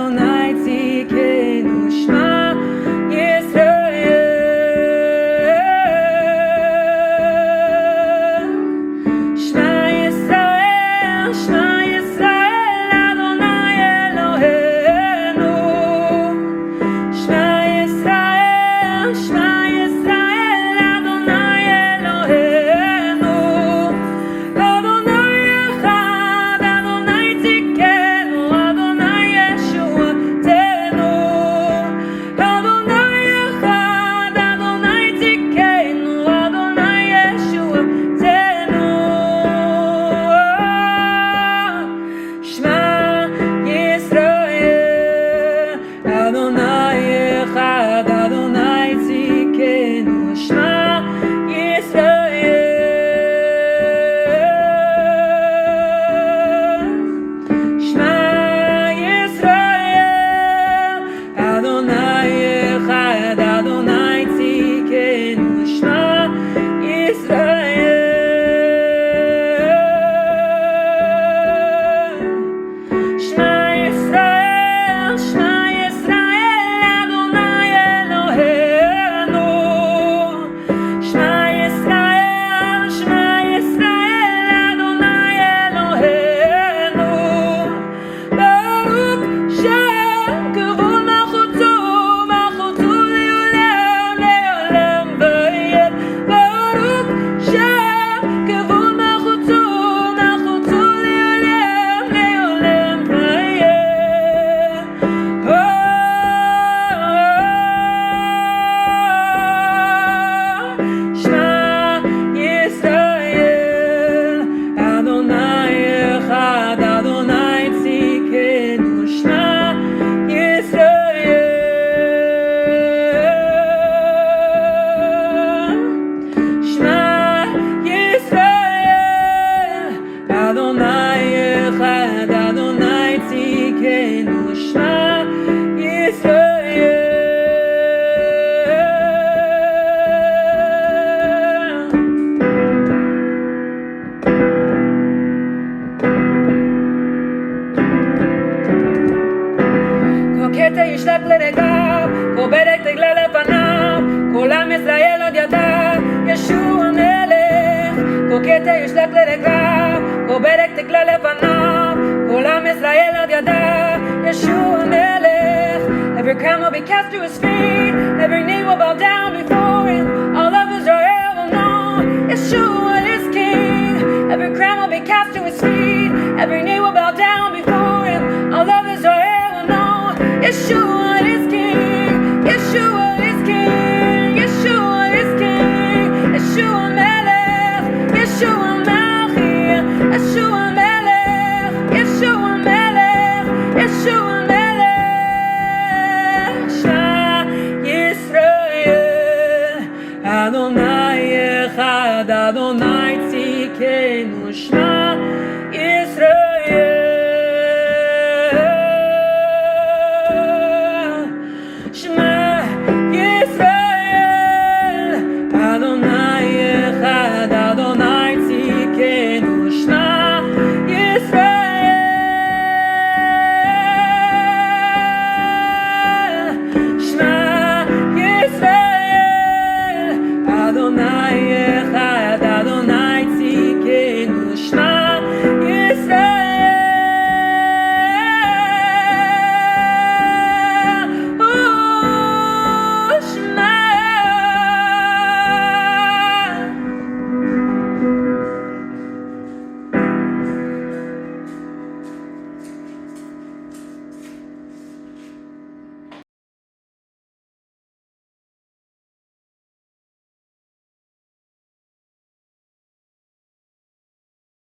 Adonai tzidkenu Shema Yisrael Shema Yisrael Shema Yisrael Adonai Eloheinu Shema Yisrael Shema Yisrael Adonai Eloheinu Adonai Echad Adonai tzidkenu Adonai Yeshuatenu Adonai Echad Adonai tzidkenu Adonai Yeshuatenu Shema Yisrael Adonai Echad Adonai tzidkenu Shema Yisrael Shema Yisrael Adonai Echad Adonai tzidkenu Shema Yisrael Shema Yisrael Shema Yisrael Adonai Eloheinu Shema Yisrael Shema Yisrael Adonai Eloheinu Baruch Shem Kavod Malchuto Malchuto Leolam Leolam Vayed Baruch Shem Kavod Malchuto Malchuto Leolam Leolam Vayed Shema Yisrael Adonai Echad Adonai tzidkenu Shema Yisrael Shema Yisrael Adonai Echad Adonai tzidkenu Shema Yisrael כל קטע ישלח לרגליו, כל בדק תגלה לפניו, כל עם ישראל עוד ידע, ישוע המלך. כל קטע ישלח לרגליו, כל בדק תגלה לפניו, כל עם ישראל עוד ידע, ישוע המלך. Every crown will be cast to his feet, every knee will bow down before him, all of Israel will know, Yeshua is king. Every crown will be cast to his feet, every knee will bow down before him, all of Israel will know, Yeshua